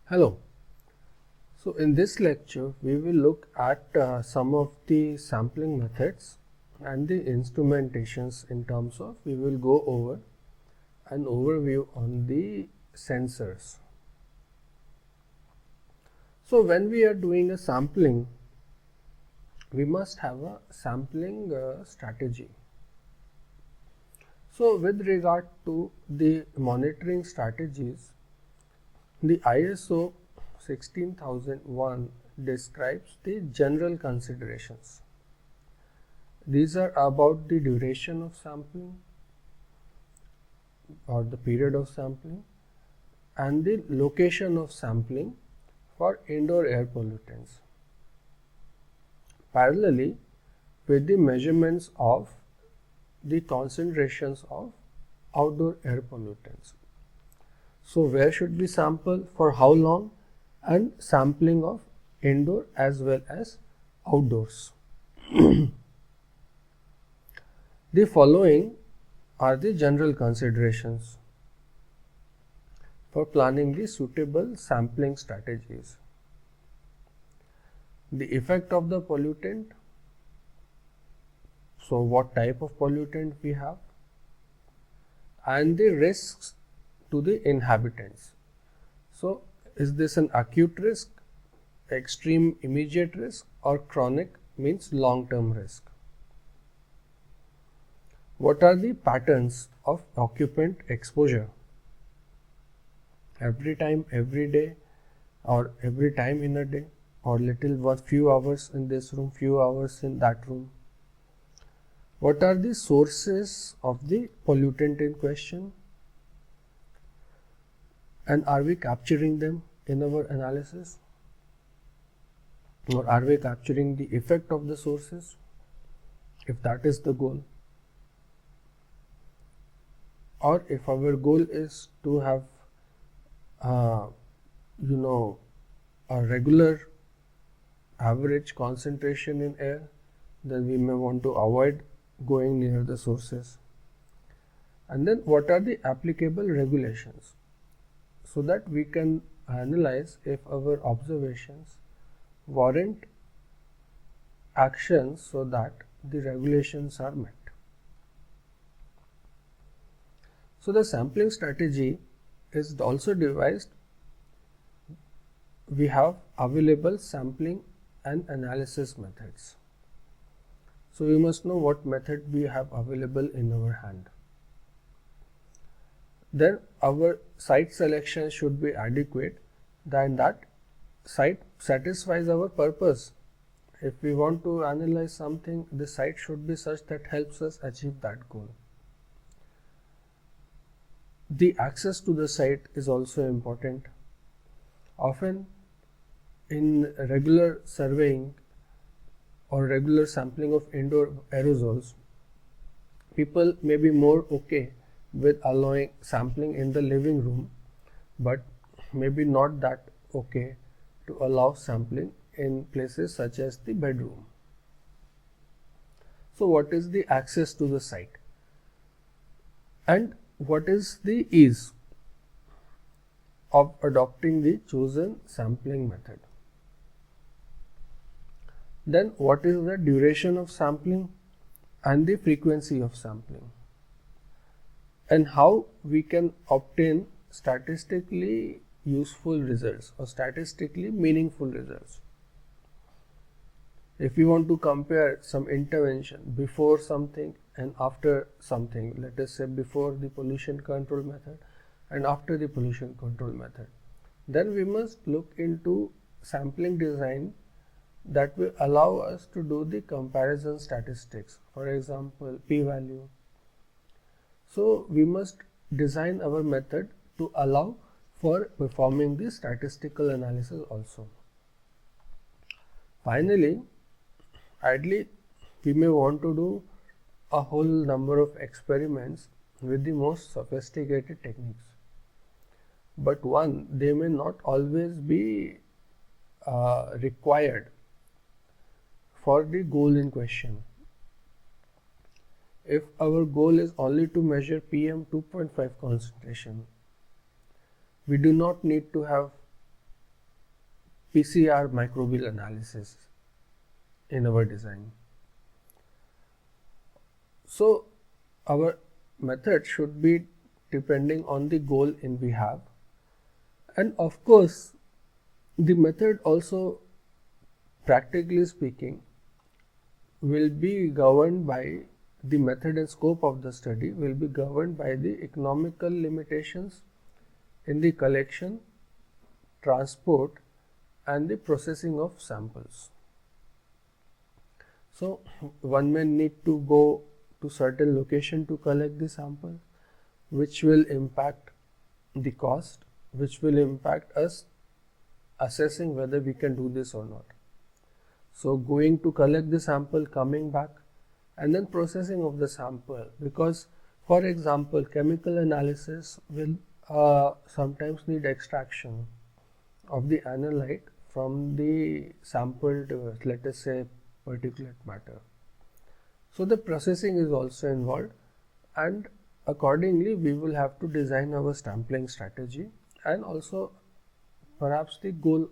Hello. So in this lecture we will look at some of the sampling methods and the instrumentations. In terms of, we will go over an overview on the sensors. So when we are doing a sampling, we must have a sampling strategy. So with regard to the monitoring strategies, the ISO 16001 describes the general considerations. These are about the duration of sampling or the period of sampling and the location of sampling for indoor air pollutants, parallelly with the measurements of the concentrations of outdoor air pollutants. So where should we sample, for how long, and sampling of indoor as well as outdoors. The following are the general considerations for planning the suitable sampling strategies. The effect of the pollutant, so what type of pollutant we have, and the risks to the inhabitants. So is this an acute risk, extreme immediate risk, or chronic means long-term risk? What are the patterns of occupant exposure? Every time, every day, or every time in a day, or few hours in this room, few hours in that room? What are the sources of the pollutant in question? And are we capturing them in our analysis? Or are we capturing the effect of the sources, if that is the goal? Or if our goal is to have a regular average concentration in air, then we may want to avoid going near the sources. And then what are the applicable regulations, so that we can analyze if our observations warrant actions so that the regulations are met. So the sampling strategy is also devised. We have available sampling and analysis methods. So we must know what method we have available in our hand. Then our site selection should be adequate, then that site satisfies our purpose. If we want to analyze something, the site should be such that helps us achieve that goal. The access to the site is also important. Often in regular surveying or regular sampling of indoor aerosols, people may be more okay with allowing sampling in the living room, but maybe not that okay to allow sampling in places such as the bedroom. So what is the access to the site, and what is the ease of adopting the chosen sampling method? Then what is the duration of sampling and the frequency of sampling, and how we can obtain statistically useful results or statistically meaningful results. If we want to compare some intervention before something and after something, let us say before the pollution control method and after the pollution control method, then we must look into sampling design that will allow us to do the comparison statistics, for example p-value. So we must design our method to allow for performing the statistical analysis also. Finally, ideally we may want to do a whole number of experiments with the most sophisticated techniques, but they may not always be required for the goal in question. If our goal is only to measure PM 2.5 concentration, we do not need to have PCR microbial analysis in our design. So our method should be depending on the goal in we have, and of course the method also, practically speaking, will be governed by the method and scope of the study will be governed by the economical limitations in the collection, transport and the processing of samples. So one may need to go to certain location to collect the sample, which will impact the cost, which will impact us assessing whether we can do this or not. So going to collect the sample, coming back, and then processing of the sample, because for example chemical analysis will sometimes need extraction of the analyte from the sampled let us say particulate matter. So the processing is also involved, and accordingly we will have to design our sampling strategy and also perhaps the goal,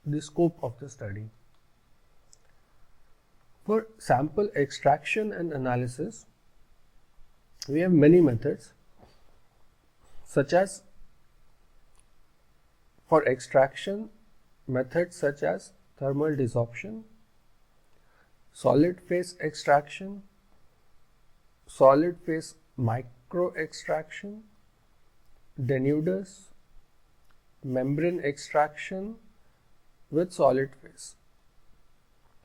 the scope of the study. For sample extraction and analysis, we have many methods, such as for extraction, methods such as thermal desorption, solid phase extraction, solid phase micro extraction, denuders, membrane extraction with solid phase.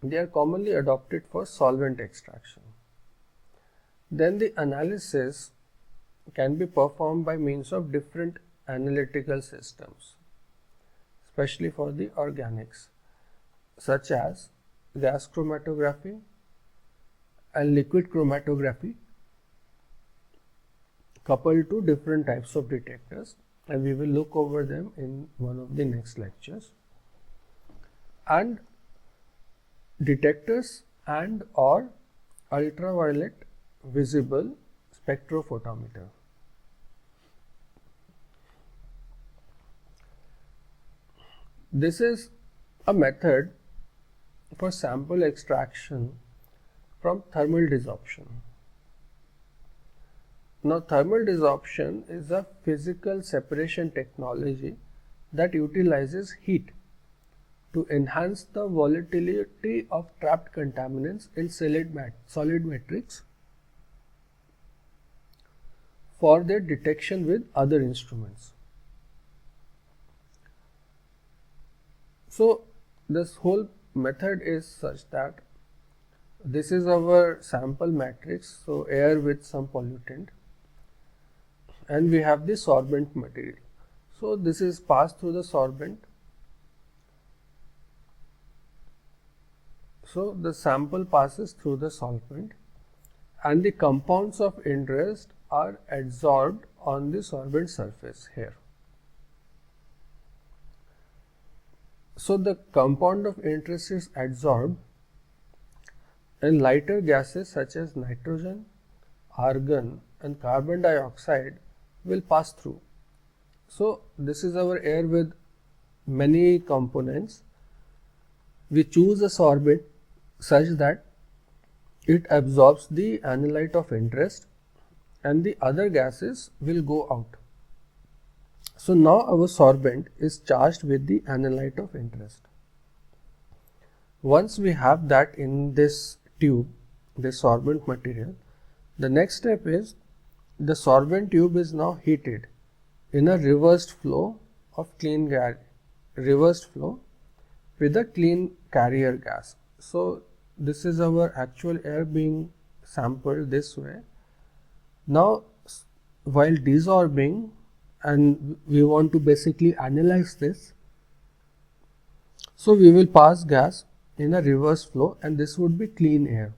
They are commonly adopted for solvent extraction. Then the analysis can be performed by means of different analytical systems, especially for the organics, such as gas chromatography and liquid chromatography, coupled to different types of detectors, and we will look over them in one of the next lectures. And detectors and or ultraviolet visible spectrophotometer. This is a method for sample extraction from thermal desorption. Now, thermal desorption is a physical separation technology that utilizes heat to enhance the volatility of trapped contaminants in solid matrix for their detection with other instruments. So this whole method is such that this is our sample matrix, so air with some pollutant, and we have the sorbent material. So this is passed through the sorbent. So the sample passes through the solvent and the compounds of interest are adsorbed on the sorbent surface here. So the compound of interest is adsorbed and lighter gases such as nitrogen, argon and carbon dioxide will pass through. So this is our air with many components. We choose a sorbent such that it absorbs the analyte of interest and the other gases will go out. So now our sorbent is charged with the analyte of interest. Once we have that in this tube, this sorbent material, the next step is the sorbent tube is now heated in a reversed flow of reversed flow with a clean carrier gas. So this is our actual air being sampled this way. Now while desorbing, and we want to basically analyze this, so we will pass gas in a reverse flow and this would be clean air,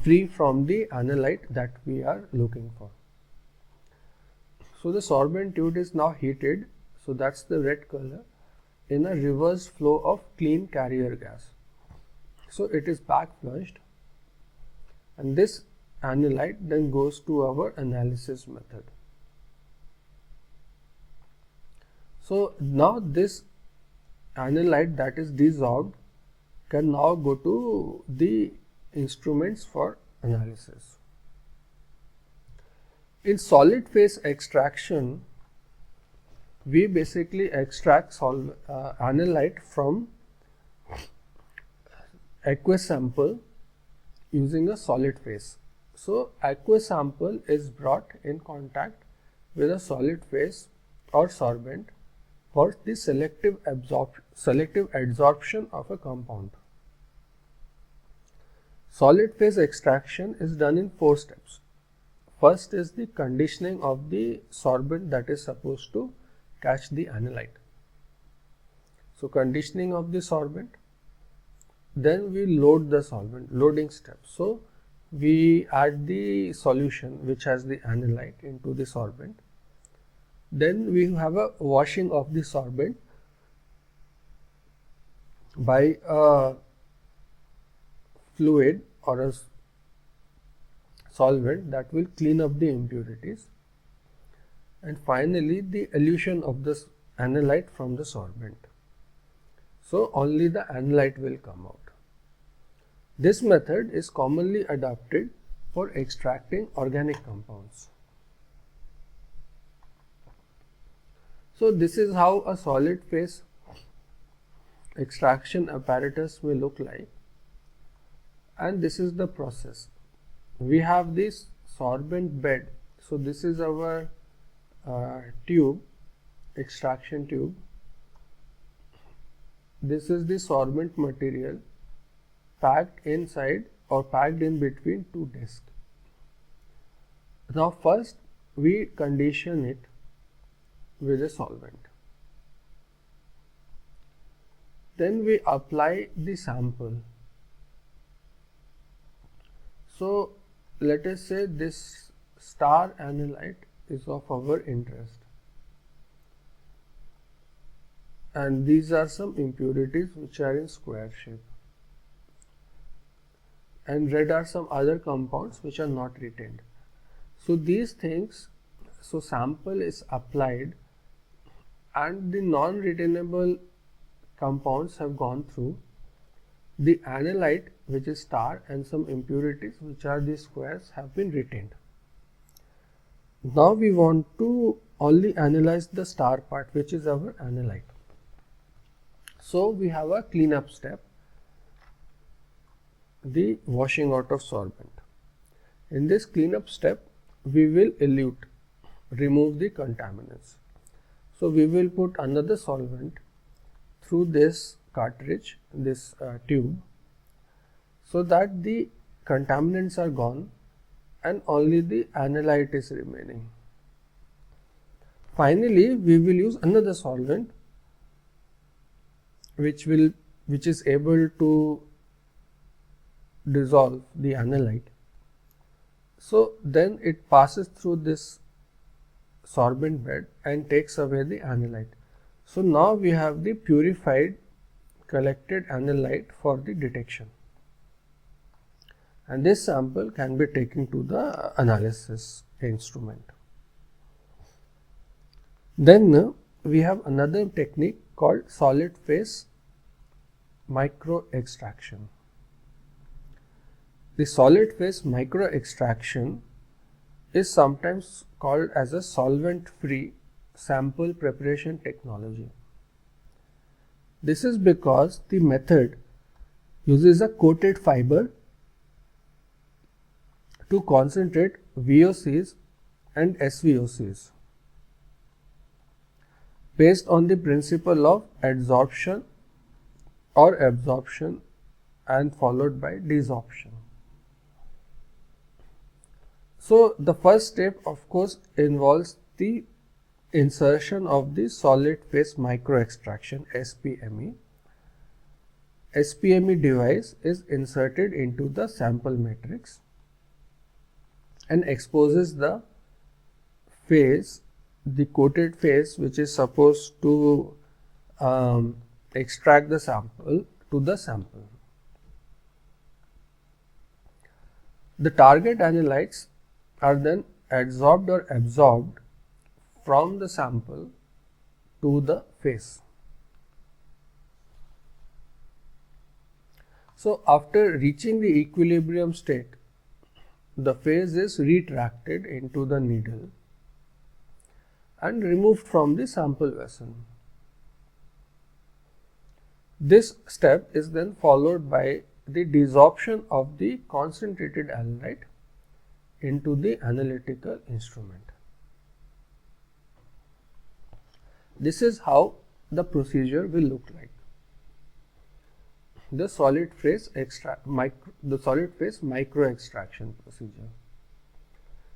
free from the analyte that we are looking for. So the sorbent tube is now heated, so that's the red color, in a reverse flow of clean carrier gas. So it is back flushed and this analyte then goes to our analysis method. So now this analyte that is desorbed can now go to the instruments for analysis. In solid phase extraction, we basically extract analyte from aqueous sample using a solid phase. So aqueous sample is brought in contact with a solid phase or sorbent for the selective adsorption of a compound. Solid phase extraction is done in 4 steps. First is the conditioning of the sorbent that is supposed to catch the analyte. So conditioning of the sorbent, then we load the solvent, loading step. So we add the solution which has the analyte into the sorbent. Then we have a washing of the sorbent by a fluid or a solvent that will clean up the impurities, and finally the elution of the analyte from the sorbent. So only the analyte will come out. This method is commonly adopted for extracting organic compounds. So this is how a solid phase extraction apparatus will look like, and this is the process. We have this sorbent bed. So this is our tube, extraction tube. This is the sorbent material packed inside or packed in between 2 discs. Now first we condition it with a solvent. Then we apply the sample. So let us say this star analyte is of our interest, and these are some impurities which are in square shape, and red are some other compounds which are not retained. So these things, so sample is applied and the non-retainable compounds have gone through. The analyte, which is star, and some impurities which are the squares have been retained. Now we want to only analyze the star part, which is our analyte. So we have a cleanup step, the washing out of sorbent. In this cleanup step, we will elute, remove the contaminants. So we will put another solvent through this cartridge, this tube, so that the contaminants are gone and only the analyte is remaining. Finally, we will use another solvent which is able to dissolve the analyte. So then it passes through this sorbent bed and takes away the analyte. So now we have the purified collected analyte for the detection, and this sample can be taken to the analysis instrument. Then we have another technique called solid phase micro extraction. The solid phase micro extraction is sometimes called as a solvent free sample preparation technology. This is because the method uses a coated fiber to concentrate VOCs and SVOCs based on the principle of adsorption or absorption and followed by desorption. So the first step, of course, involves the insertion of the solid phase micro extraction SPME. SPME device is inserted into the sample matrix and exposes the phase, the coated phase which is supposed to extract the sample, to the sample. The target analytes are then adsorbed or absorbed from the sample to the phase. So after reaching the equilibrium state, the phase is retracted into the needle and removed from the sample vessel. This step is then followed by the desorption of the concentrated analyte into the analytical instrument. This is how the procedure will look like. The solid phase micro extraction procedure.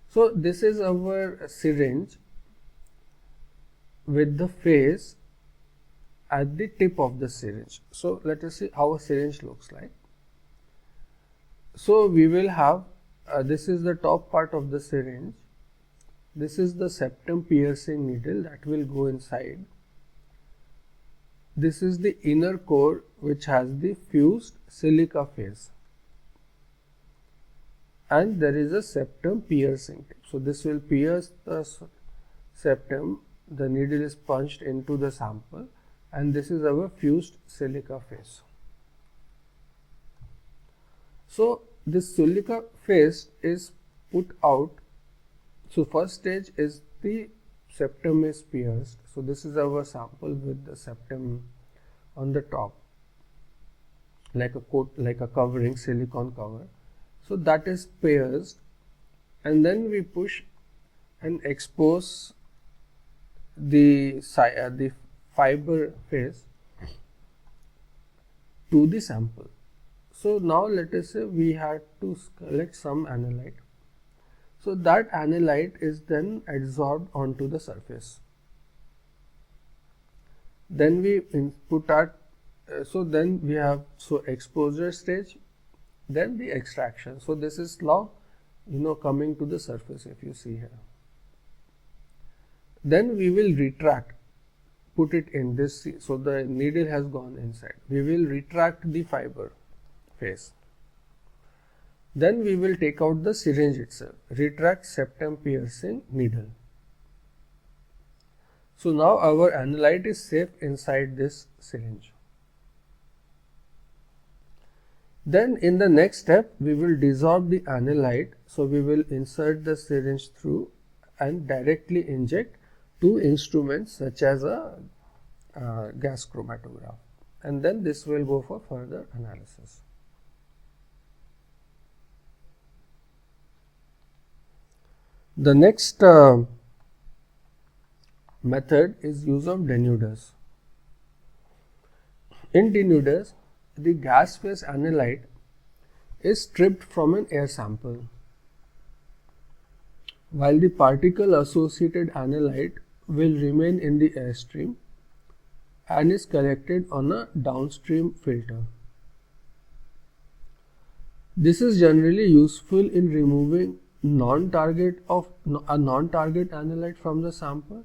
So this is our syringe with the phase at the tip of the syringe. So let us see how a syringe looks like. So we will have this is the top part of the syringe. This is the septum piercing needle that will go inside. This is the inner core which has the fused silica phase, and there is a septum piercing tip. So this will pierce the septum, the needle is punched into the sample, and this is our fused silica phase. So this silica phase is put out. So first stage is the septum is pierced. So this is our sample with the septum on the top, like a coat, like a covering, silicone cover. So that is pierced, and then we push and expose the fiber phase to the sample. So now let us say we had to collect some analyte. So that analyte is then adsorbed onto the surface. Then we input our, then we have exposure stage, then the extraction. So this is now coming to the surface, if you see here. Then we will retract, put it in this, so the needle has gone inside. We will retract the fiber phase. Then we will take out the syringe itself, retract septum piercing needle. So now our analyte is safe inside this syringe. Then in the next step, we will dissolve the analyte. So we will insert the syringe through and directly inject two instruments such as a gas chromatograph, and then this will go for further analysis. The next method is use of denuders. In denuders, the gas phase analyte is stripped from an air sample, while the particle associated analyte will remain in the airstream and is collected on a downstream filter. This is generally useful in removing a non-target analyte from the sample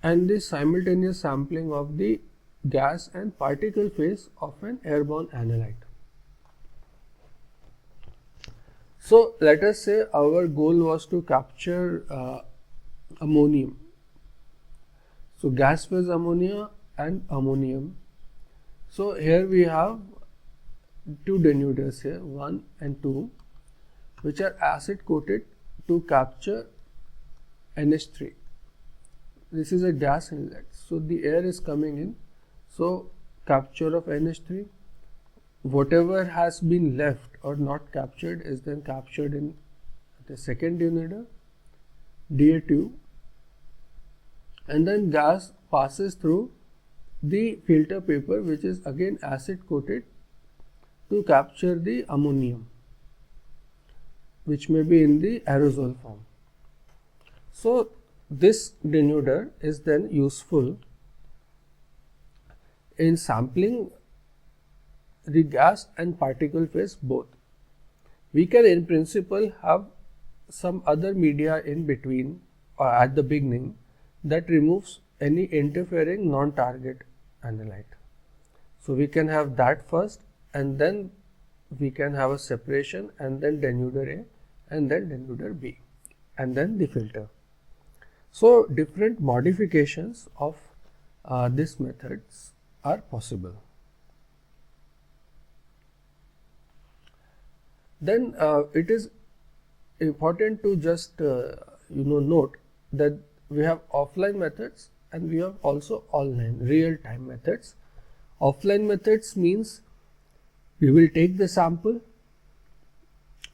and the simultaneous sampling of the gas and particle phase of an airborne analyte. So let us say our goal was to capture ammonium. So gas phase ammonia and ammonium. So here we have two denuders here, 1 and 2, which are acid coated to capture NH3. This is a gas inlet, so the air is coming in, so capture of NH3, whatever has been left or not captured is then captured in the second denuder, Da2, and then gas passes through the filter paper, which is again acid coated to capture the ammonium, which may be in the aerosol form. So this denuder is then useful in sampling the gas and particle phase both. We can in principle have some other media in between or at the beginning that removes any interfering non-target analyte. So we can have that first, and then we can have a separation, and then denuder A, and then denuder B, and then the filter. So different modifications of these methods are possible. Then it is important to just note that we have offline methods and we have also online real-time methods. Offline methods means we will take the sample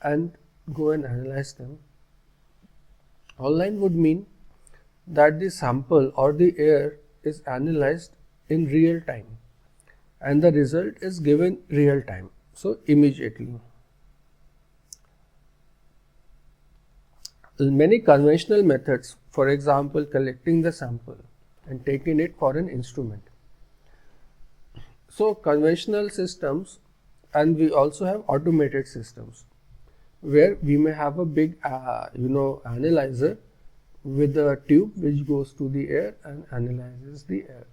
and go and analyze them. Online would mean that the sample or the air is analyzed in real time and the result is given real time, so immediately. Many conventional methods, for example collecting the sample and taking it for an instrument. So conventional systems, and we also have automated systems where we may have a big analyzer with a tube which goes to the air and analyzes the air.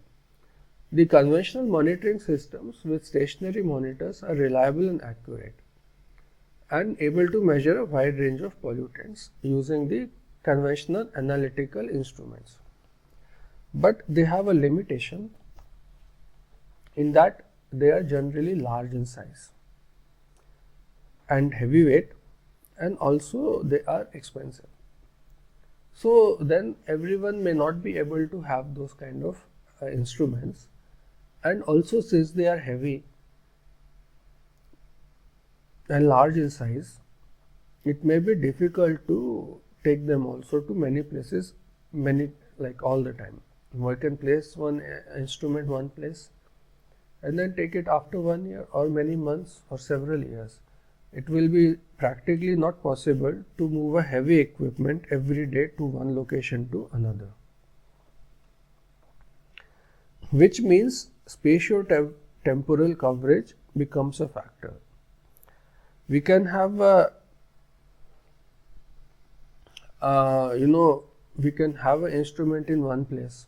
The conventional monitoring systems with stationary monitors are reliable and accurate and able to measure a wide range of pollutants using the conventional analytical instruments. But they have a limitation in that they are generally large in size and heavyweight, and also they are expensive. So then everyone may not be able to have those kind of instruments, and also since they are heavy and large in size, it may be difficult to take them also to many places, all the time. We can place one instrument one place and then take it after 1 year or many months or several years. It will be practically not possible to move a heavy equipment every day to one location to another, which means spatio-temporal coverage becomes a factor. We can have we can have an instrument in one place,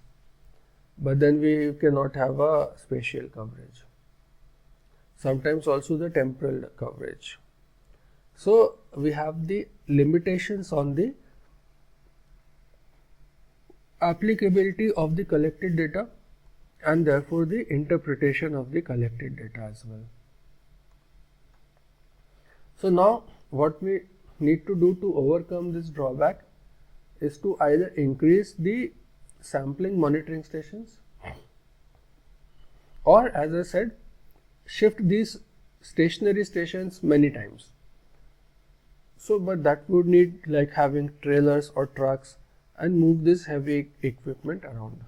but then we cannot have a spatial coverage. Sometimes also the temporal coverage. So we have the limitations on the applicability of the collected data and therefore the interpretation of the collected data as well. So now what we need to do to overcome this drawback is to either increase the sampling monitoring stations, or as I said, shift these stationary stations many times. So but that would need like having trailers or trucks and move this heavy equipment around.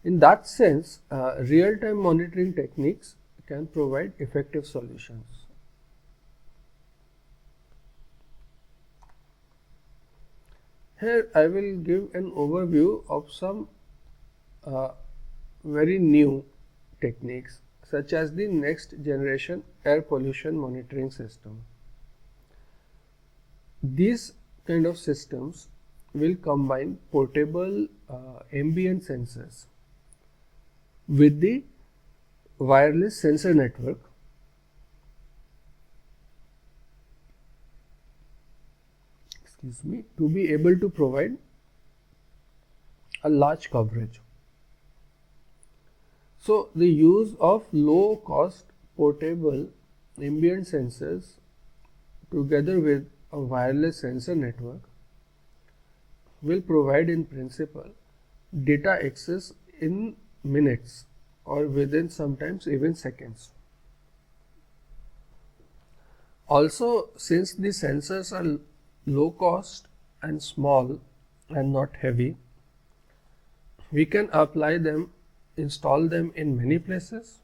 In that sense, real-time monitoring techniques can provide effective solutions. Here I will give an overview of some very new techniques such as the next generation air pollution monitoring system. These kind of systems will combine portable ambient sensors with the wireless sensor network to be able to provide a large coverage. So the use of low cost portable ambient sensors together with a wireless sensor network will provide in principle data access in minutes or within sometimes even seconds. Also, since the sensors are low cost and small and not heavy, we can apply them, install them in many places.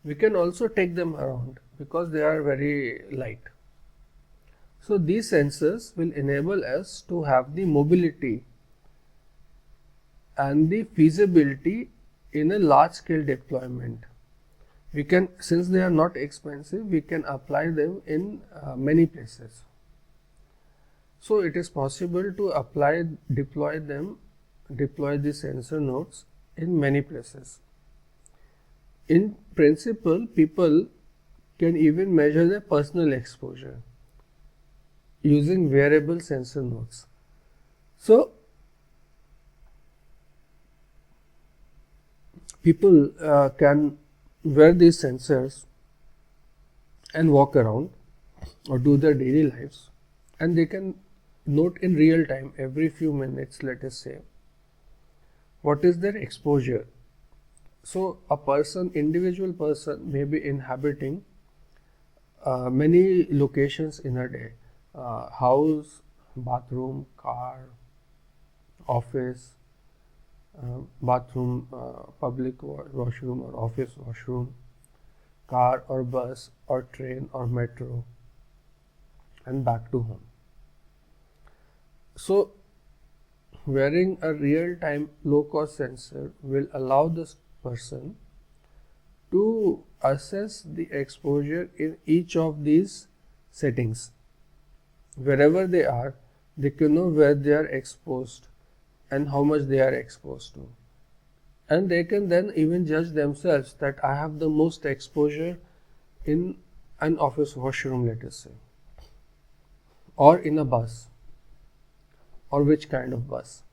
We can also take them around because they are very light. So these sensors will enable us to have the mobility and the feasibility in a large scale deployment. We can, since they are not expensive, we can apply them in many places. So it is possible to deploy the sensor nodes in many places. In principle, people can even measure their personal exposure using wearable sensor nodes. So people can wear these sensors and walk around or do their daily lives, and they can note in real time every few minutes, let us say, what is their exposure. So a person, individual person, may be inhabiting many locations in a day: house, bathroom, car, office, bathroom, public washroom or office washroom, car or bus or train or metro, and back to home. So wearing a real-time low-cost sensor will allow this person to assess the exposure in each of these settings. Wherever they are, they can know where they are exposed and how much they are exposed to. And they can then even judge themselves that I have the most exposure in an office washroom, let us say, or in a bus, or which kind of bus.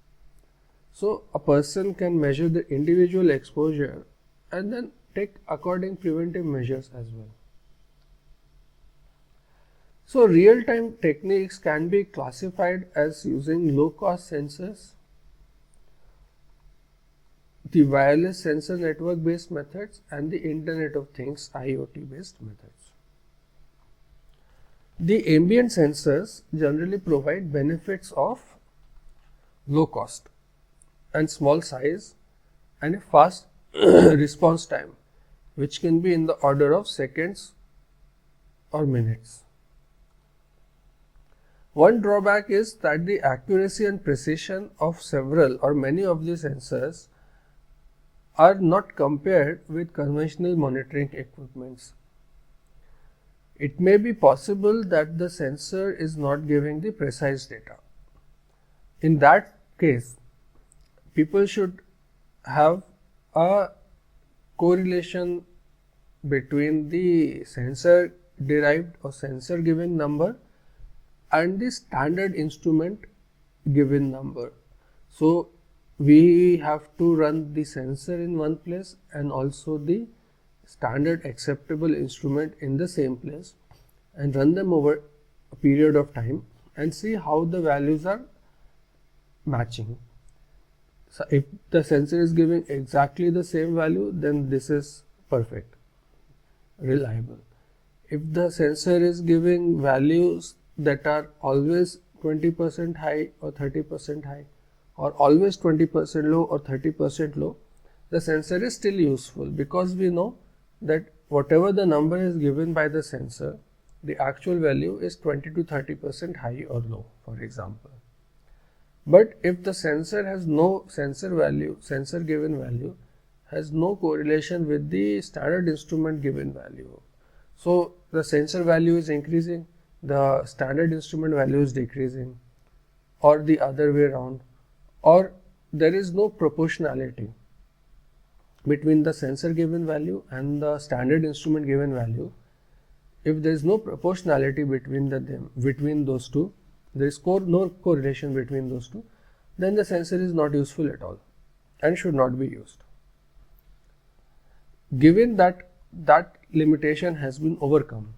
So a person can measure the individual exposure and then take according preventive measures as well. So real-time techniques can be classified as using low-cost sensors, the wireless sensor network based methods, and the Internet of Things IoT based methods. The ambient sensors generally provide benefits of low cost and small size and a fast response time, which can be in the order of seconds or minutes. One drawback is that the accuracy and precision of several or many of the sensors are not compared with conventional monitoring equipments. It may be possible that the sensor is not giving the precise data. In that case, people should have a correlation between the sensor derived or sensor given number and the standard instrument given number. So we have to run the sensor in one place and also the standard acceptable instrument in the same place, and run them over a period of time and see how the values are matching. So if the sensor is giving exactly the same value, then this is perfect, reliable. If the sensor is giving values that are always 20% high or 30% high, or always 20% low or 30% low, the sensor is still useful, because we know that whatever the number is given by the sensor, the actual value is 20 to 30% high or low, for example. But if the sensor has no sensor given value has no correlation with the standard instrument given value, so the sensor value is increasing, the standard instrument value is decreasing, or the other way around, or there is no proportionality between the sensor given value and the standard instrument given value. If there is no proportionality between those two, there is no correlation between those two, then the sensor is not useful at all and should not be used. Given that that limitation has been overcome,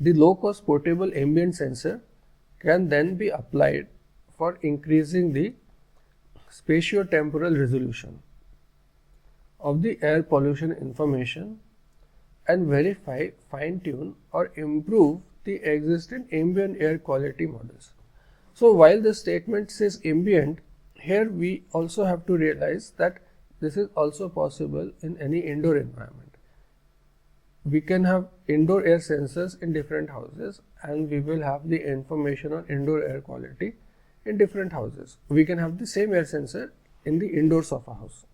the low-cost portable ambient sensor can then be applied for increasing the spatio-temporal resolution of the air pollution information and verify, fine-tune or improve the existing ambient air quality models. So while the statement says ambient, here we also have to realize that this is also possible in any indoor environment. We can have indoor air sensors in different houses, and we will have the information on indoor air quality in different houses. We can have the same air sensor in the indoors of a house.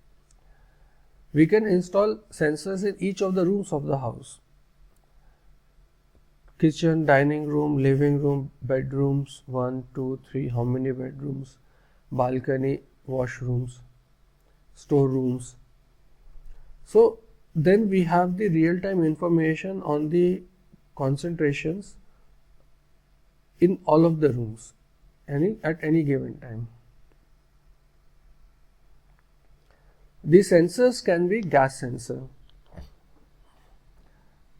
We can install sensors in each of the rooms of the house: kitchen, dining room, living room, bedrooms, 1, 2, 3, how many bedrooms, balcony, washrooms, storerooms. So then we have the real-time information on the concentrations in all of the rooms at any given time. The sensors can be gas sensor.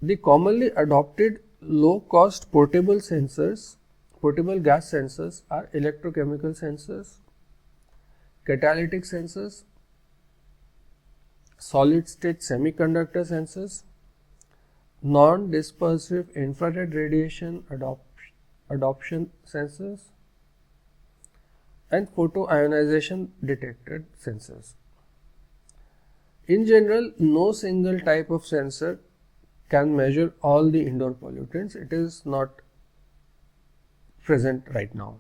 The commonly adopted low-cost portable gas sensors are electrochemical sensors, catalytic sensors, solid-state semiconductor sensors, non-dispersive infrared radiation adoption sensors, and photoionization detected sensors. In general, no single type of sensor can measure all the indoor pollutants. It is not present right now.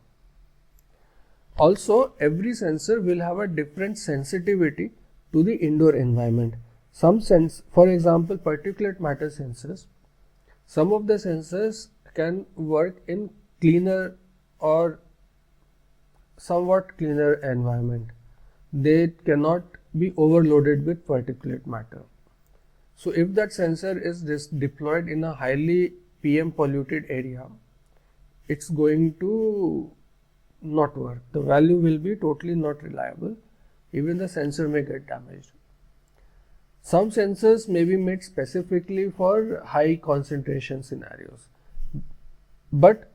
Also, every sensor will have a different sensitivity to the indoor environment. For example, particulate matter sensors, some of the sensors can work in cleaner or somewhat cleaner environment. They cannot be overloaded with particulate matter. So if that sensor is deployed in a highly PM polluted area, it's going to not work. The value will be totally not reliable. Even the sensor may get damaged. Some sensors may be made specifically for high concentration scenarios, but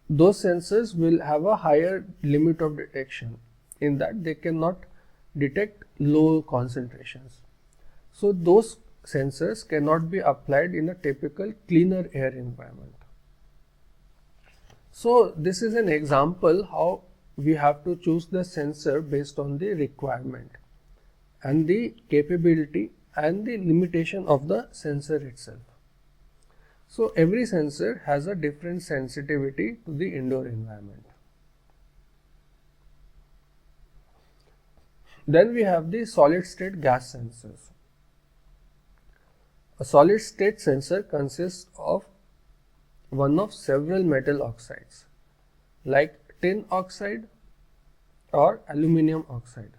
those sensors will have a higher limit of detection in that they cannot detect low concentrations. So those sensors cannot be applied in a typical cleaner air environment. So this is an example how we have to choose the sensor based on the requirement and the capability and the limitation of the sensor itself. So every sensor has a different sensitivity to the indoor environment. Then we have the solid state gas sensors. A solid state sensor consists of one of several metal oxides like tin oxide or aluminum oxide.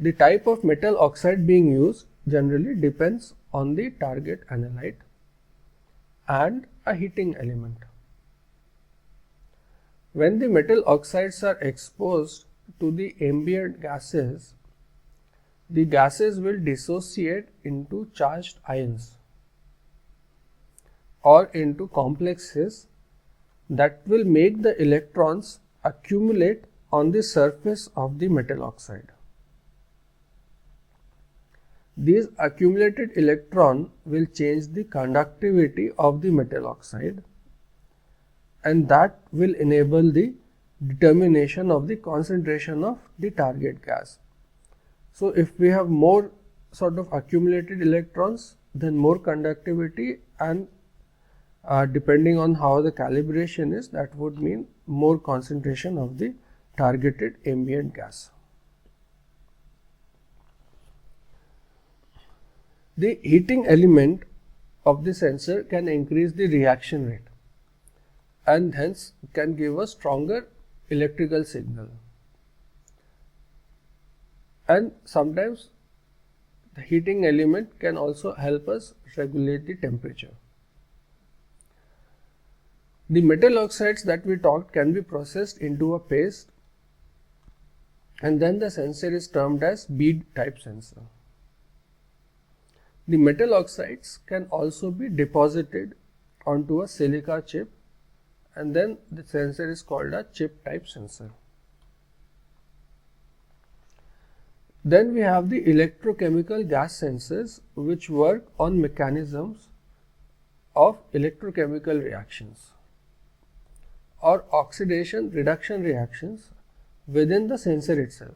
The type of metal oxide being used generally depends on the target analyte and a heating element. When the metal oxides are exposed to the ambient gases, the gases will dissociate into charged ions or into complexes that will make the electrons accumulate on the surface of the metal oxide. These accumulated electrons will change the conductivity of the metal oxide, and that will enable the determination of the concentration of the target gas. So if we have more sort of accumulated electrons, then more conductivity, and depending on how the calibration is, that would mean more concentration of the targeted ambient gas. The heating element of the sensor can increase the reaction rate and hence can give a stronger electrical signal. And sometimes the heating element can also help us regulate the temperature. The metal oxides that we talked can be processed into a paste, and then the sensor is termed as bead type sensor. The metal oxides can also be deposited onto a silica chip, and then the sensor is called a chip type sensor. Then we have the electrochemical gas sensors, which work on mechanisms of electrochemical reactions or oxidation reduction reactions within the sensor itself.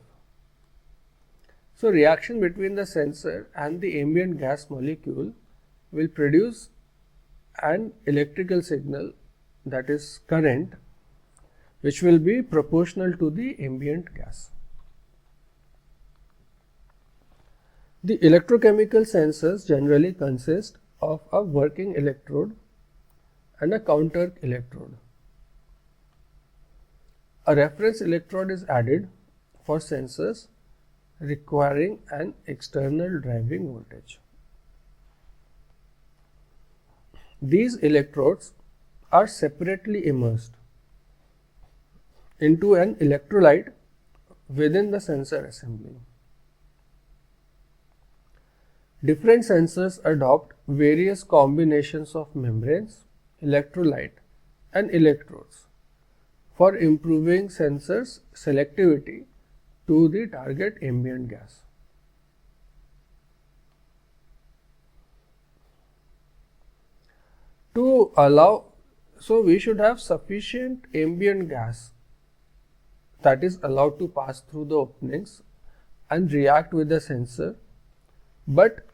So reaction between the sensor and the ambient gas molecule will produce an electrical signal, that is current, which will be proportional to the ambient gas. The electrochemical sensors generally consist of a working electrode and a counter electrode. A reference electrode is added for sensors requiring an external driving voltage. These electrodes are separately immersed into an electrolyte within the sensor assembly. Different sensors adopt various combinations of membranes, electrolyte, and electrodes for improving sensors' selectivity to the target ambient gas. To allow, so we should have sufficient ambient gas that is allowed to pass through the openings and react with the sensor, but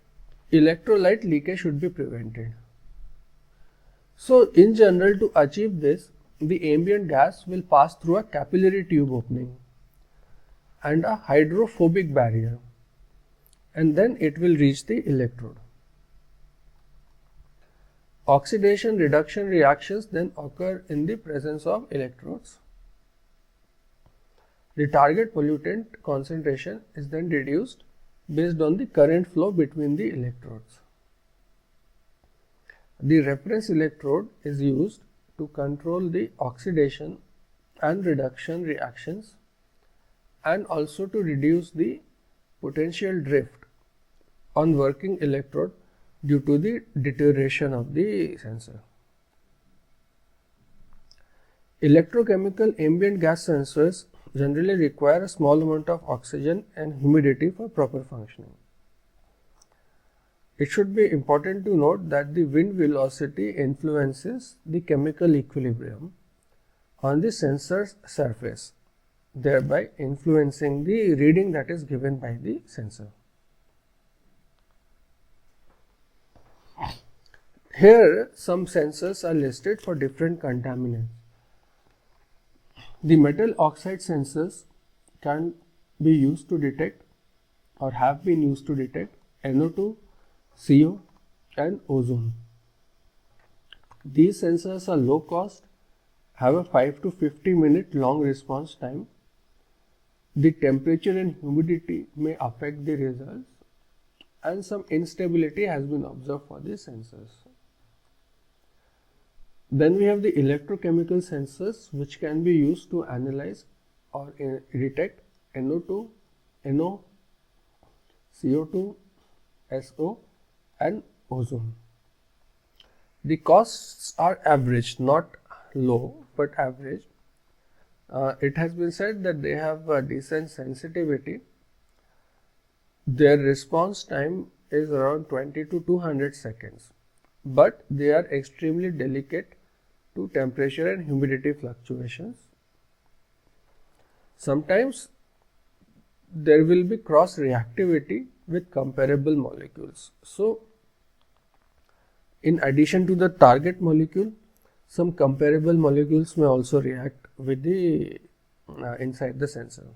electrolyte leakage should be prevented. So in general, to achieve this, the ambient gas will pass through a capillary tube opening and a hydrophobic barrier, and then it will reach the electrode. Oxidation reduction reactions then occur in the presence of electrodes. The target pollutant concentration is then reduced based on the current flow between the electrodes. The reference electrode is used to control the oxidation and reduction reactions and also to reduce the potential drift on working electrode due to the deterioration of the sensor. Electrochemical ambient gas sensors generally require a small amount of oxygen and humidity for proper functioning. It should be important to note that the wind velocity influences the chemical equilibrium on the sensor's surface, thereby influencing the reading that is given by the sensor. Here, some sensors are listed for different contaminants. The metal oxide sensors can be used to detect or have been used to detect NO2, CO, and ozone. These sensors are low cost, have a 5 to 50 minute long response time. The temperature and humidity may affect the results, and some instability has been observed for these sensors. Then we have the electrochemical sensors, which can be used to analyze or detect NO2, NO, CO2, SO, and ozone. The costs are average, not low, but average. It has been said that they have a decent sensitivity. Their response time is around 20 to 200 seconds, but they are extremely delicate to temperature and humidity fluctuations. Sometimes there will be cross reactivity with comparable molecules. So, in addition to the target molecule, some comparable molecules may also react with the inside the sensor.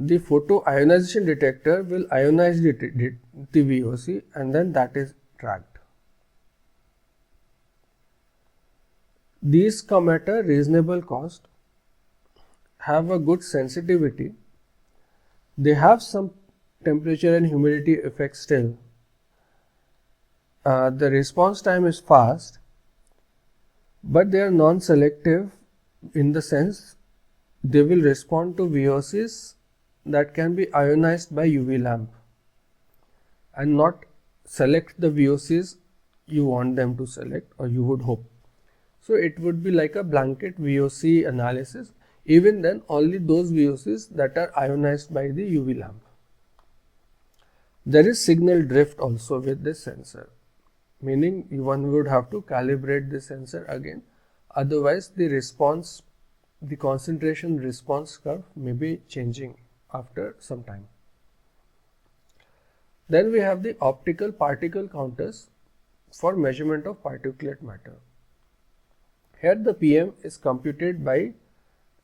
The photoionization detector will ionize the VOC and then that is tracked. These come at a reasonable cost, have a good sensitivity. They have some temperature and humidity effects still. The response time is fast, but they are non-selective in the sense they will respond to VOCs that can be ionized by UV lamp and not select the VOCs you want them to select or you would hope. So it would be like a blanket VOC analysis. Even then, only those VOCs that are ionized by the UV lamp. There is signal drift also with this sensor, meaning one would have to calibrate the sensor again. Otherwise, the response, the concentration response curve may be changing after some time. Then we have the optical particle counters for measurement of particulate matter. Here the PM is computed by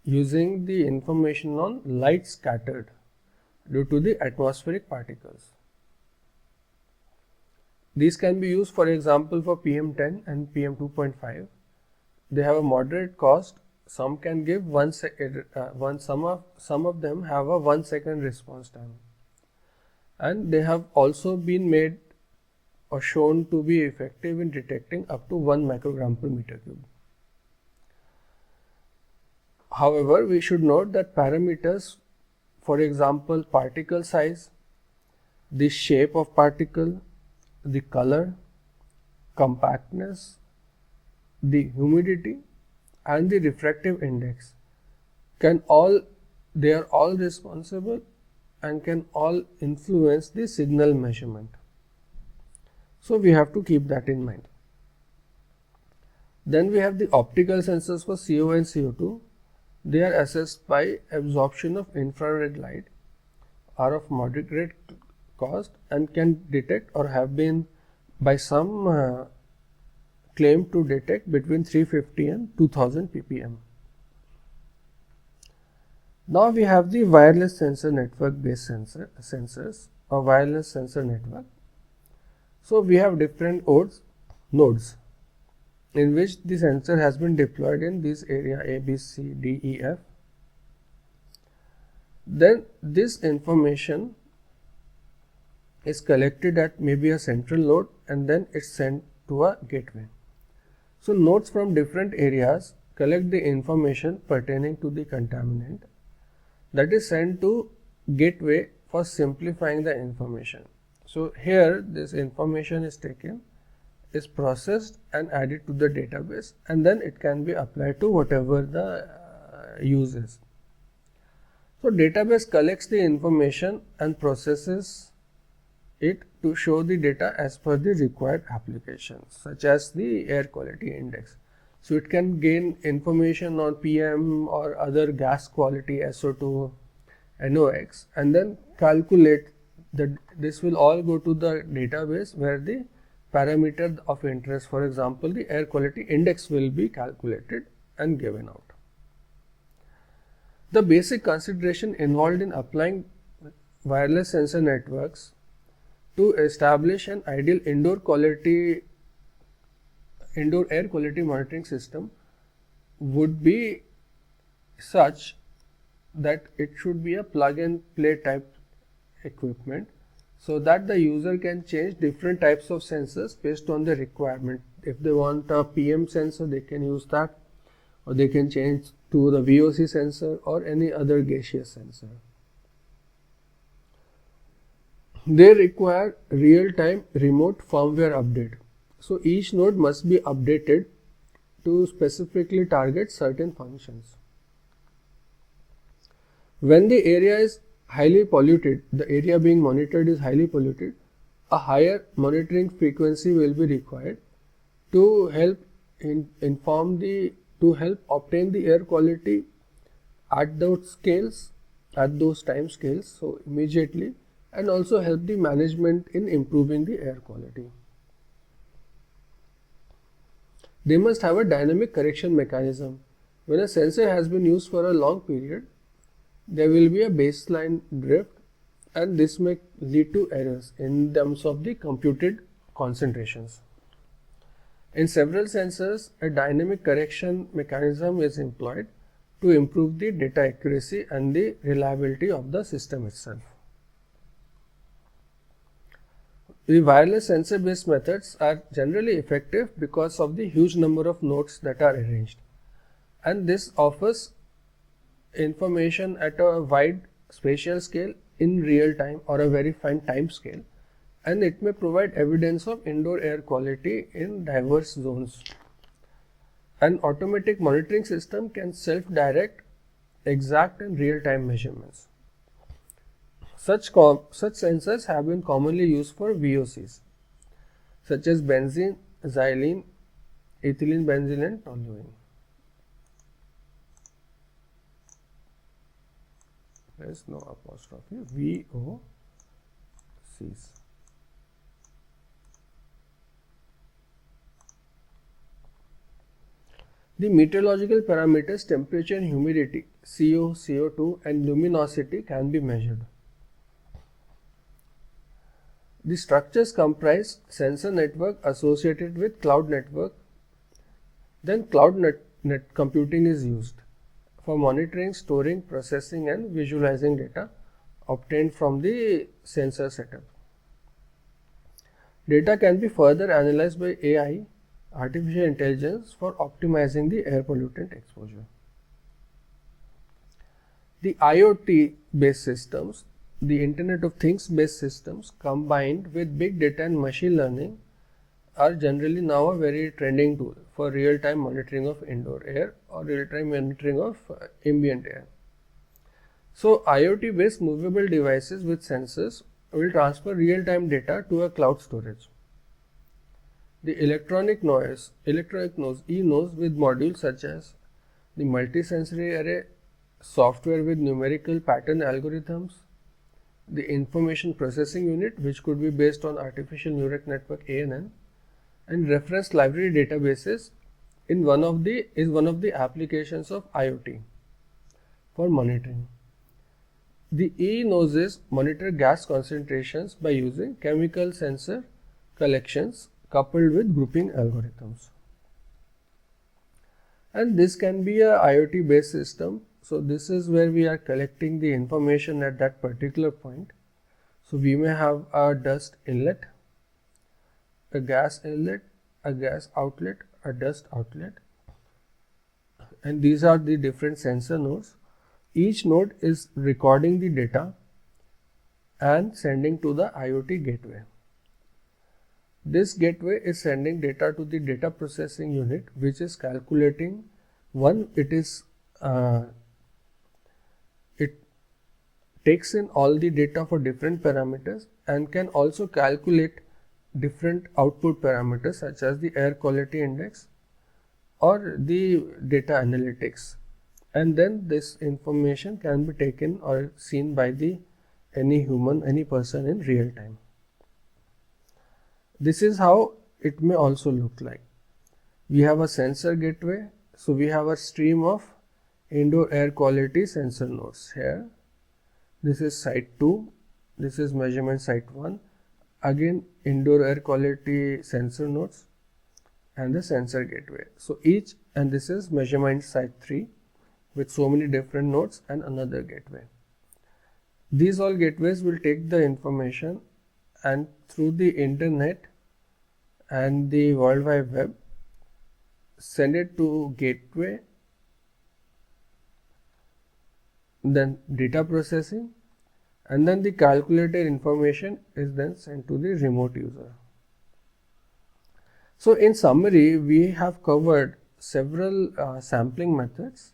using the information on light scattered due to the atmospheric particles. These can be used, for example, for PM10 and PM2.5. They have a moderate cost. Some can give some of them have a 1 second response time, and they have also been made or shown to be effective in detecting up to 1 microgram per meter cube. However, we should note that parameters, for example, particle size, the shape of particle, the color, compactness, the humidity, and the refractive index they are all responsible and can all influence the signal measurement. So we have to keep that in mind. Then we have the optical sensors for CO and CO2. They are assessed by absorption of infrared light, are of moderate cost, and can detect or have been by some claimed to detect between 350 and 2000 ppm. Now we have the wireless sensor network based sensors or wireless sensor network. So we have different nodes in which the sensor has been deployed in this area A, B, C, D, E, F. Then this information is collected at maybe a central node and then it's sent to a gateway. So nodes from different areas collect the information pertaining to the contaminant that is sent to gateway for simplifying the information. So here this information is taken, is processed and added to the database, and then it can be applied to whatever the use is. So database collects the information and processes it to show the data as per the required applications, such as the air quality index. So it can gain information on PM or other gas quality, SO2, NOx, and then calculate that. This will all go to the database where the parameter of interest, for example, the air quality index, will be calculated and given out. The basic consideration involved in applying wireless sensor networks to establish an ideal indoor air quality monitoring system would be such that it should be a plug and play type equipment, so that the user can change different types of sensors based on the requirement. If they want a PM sensor, they can use that, or they can change to the VOC sensor or any other gaseous sensor. They require real-time remote firmware update. So each node must be updated to specifically target certain functions. When the area is highly polluted, the area being monitored is highly polluted, a higher monitoring frequency will be required to help obtain the air quality at those time scales, so immediately, and also help the management in improving the air quality. They must have a dynamic correction mechanism. When a sensor has been used for a long period, there will be a baseline drift, and this may lead to errors in terms of the computed concentrations. In several sensors, a dynamic correction mechanism is employed to improve the data accuracy and the reliability of the system itself. The wireless sensor based methods are generally effective because of the huge number of nodes that are arranged, and this offers information at a wide spatial scale in real time or a very fine time scale, and it may provide evidence of indoor air quality in diverse zones. An automatic monitoring system can self-direct exact and real-time measurements. Such sensors have been commonly used for VOCs, such as benzene, xylene, ethylene benzene, and toluene. There is no apostrophe, VOCs. The meteorological parameters temperature and humidity, CO, CO2, and luminosity can be measured. The structures comprise sensor network associated with cloud network. Then cloud net computing is used for monitoring, storing, processing, and visualizing data obtained from the sensor setup. Data can be further analyzed by AI, artificial intelligence, for optimizing the air pollutant exposure. The IoT based systems, the Internet of Things based systems combined with big data and machine learning are generally now a very trending tool for real-time monitoring of indoor air or real-time monitoring of ambient air. So IoT based movable devices with sensors will transfer real-time data to a cloud storage. The electronic nose, e-nose with modules such as the multisensory array, software with numerical pattern algorithms, the information processing unit, which could be based on artificial neural network ANN, and reference library databases is one of the applications of IoT for monitoring. The e-noses monitor gas concentrations by using chemical sensor collections coupled with grouping algorithms. And this can be a IoT based system. So this is where we are collecting the information at that particular point. So we may have a dust inlet, a gas inlet, a gas outlet, a dust outlet, and these are the different sensor nodes. Each node is recording the data and sending to the IoT gateway. This gateway is sending data to the data processing unit, which is calculating it takes in all the data for different parameters and can also calculate different output parameters such as the air quality index or the data analytics, and then this information can be taken or seen by any person in real time. This is how it may also look like. We have a sensor gateway, so we have a stream of indoor air quality sensor nodes here. This is site 2, this is measurement site 1, again indoor air quality sensor nodes and the sensor gateway. So each, and this is measurement site 3 with so many different nodes and another gateway. These all gateways will take the information and through the internet and the World Wide Web send it to gateway, then data processing, and then the calculated information is then sent to the remote user. So in summary, we have covered several sampling methods,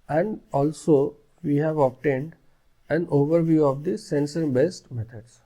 and also we have obtained an overview of the sensor based methods.